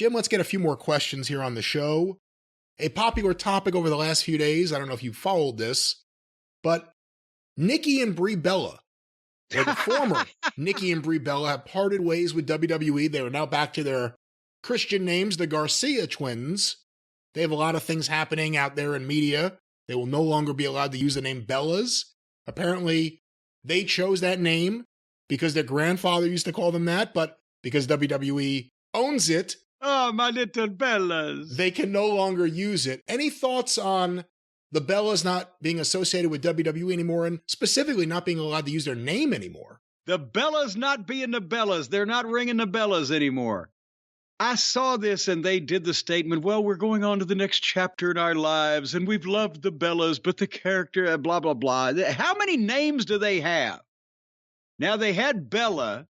Jim, let's get a few more questions here on the show. A popular topic over the last few days, I don't know if you followed this, but Nikki and Brie Bella, or the former Nikki and Brie Bella, have parted ways with WWE. They are now back to their Christian names, the Garcia twins. They have a lot of things happening out there in media. They will no longer be allowed to use the name Bellas. Apparently, they chose that name because their grandfather used to call them that, but because WWE owns it, oh, my little Bellas, they can no longer use it. Any thoughts on the Bellas not being associated with WWE anymore, and specifically not being allowed to use their name anymore? The Bellas not being the Bellas. They're not ringing the Bellas anymore. I saw this and they did the statement, well, we're going on to the next chapter in our lives and we've loved the Bellas, but the character, blah, blah, blah. How many names do they have? Now, they had Bella,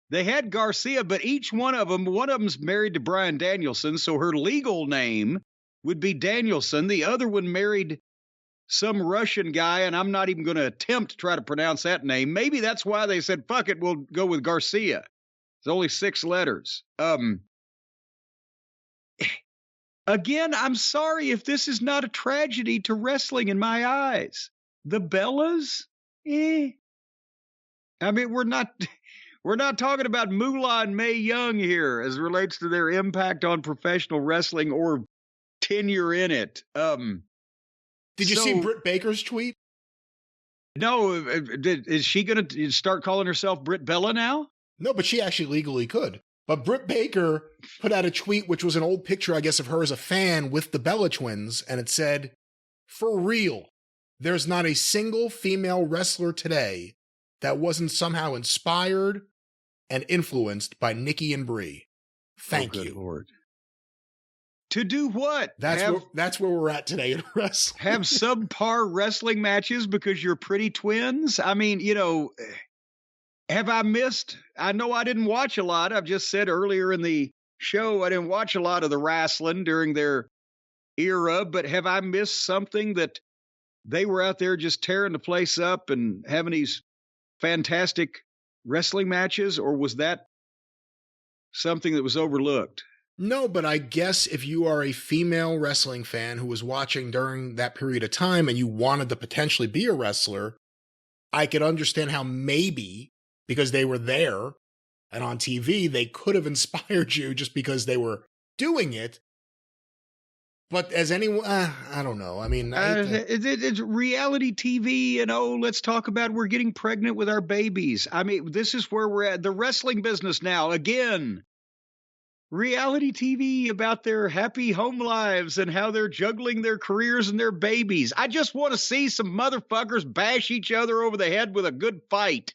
they had Garcia, but each one of them's married to Bryan Danielson, so her legal name would be Danielson. The other one married some Russian guy, and I'm not even going to attempt to try to pronounce that name. Maybe that's why they said, fuck it, we'll go with Garcia. It's only 6 letters. Again, I'm sorry if this is not a tragedy to wrestling in my eyes. The Bellas? I mean, we're not talking about Moolah and Mae Young here as it relates to their impact on professional wrestling or tenure in it. Did you see Britt Baker's tweet? No. Is she going to start calling herself Britt Bella now? No, but she actually legally could. But Britt Baker put out a tweet, which was an old picture, I guess, of her as a fan with the Bella twins, and it said, "For real, there's not a single female wrestler today that wasn't somehow inspired and influenced by Nikki and Brie. Thank you." Lord. To do what? That's where we're at today in wrestling. Have subpar wrestling matches because you're pretty twins? I mean, have I missed? I know I didn't watch a lot. I've just said earlier in the show I didn't watch a lot of the wrestling during their era, but have I missed something that they were out there just tearing the place up and having these fantastic wrestling matches, or was that something that was overlooked? No, but I guess if you are a female wrestling fan who was watching during that period of time and you wanted to potentially be a wrestler, I could understand how maybe because they were there and on TV, they could have inspired you just because they were doing it. But as anyone, I don't know. I mean, it's reality TV, and let's talk about we're getting pregnant with our babies. I mean, this is where we're at. The wrestling business now, again, reality TV about their happy home lives and how they're juggling their careers and their babies. I just want to see some motherfuckers bash each other over the head with a good fight.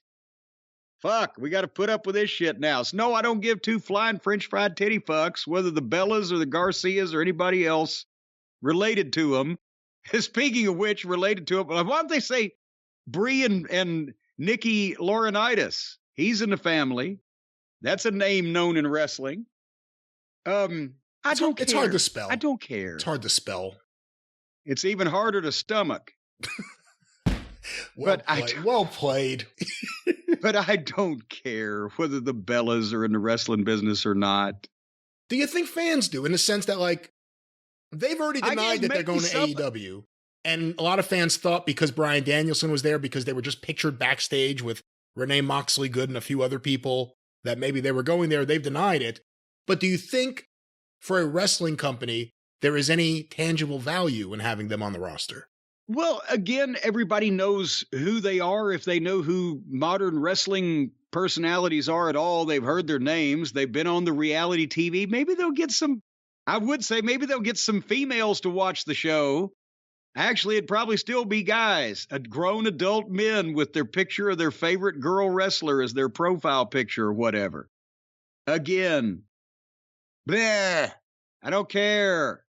Fuck, we got to put up with this shit now. So no, I don't give 2 flying French fried titty fucks, whether the Bellas or the Garcias or anybody else related to them. Speaking of which, related to them, why don't they say Brie and Nikki Laurinaitis? He's in the family. That's a name known in wrestling. I don't care. It's hard to spell. I don't care. It's hard to spell. It's even harder to stomach. Well played. But I don't care whether the Bellas are in the wrestling business or not. Do you think fans do, in the sense that, like, they've already denied that they're going to AEW, and a lot of fans thought because Bryan Danielson was there, because they were just pictured backstage with Renee Moxley Good and a few other people, that maybe they were going there, they've denied it. But do you think, for a wrestling company, there is any tangible value in having them on the roster? Well, again, everybody knows who they are. If they know who modern wrestling personalities are at all, they've heard their names. They've been on the reality TV. Maybe they'll get some, I would say maybe they'll get some females to watch the show. Actually, it'd probably still be guys, grown adult men with their picture of their favorite girl wrestler as their profile picture or whatever. Again, bleh, I don't care.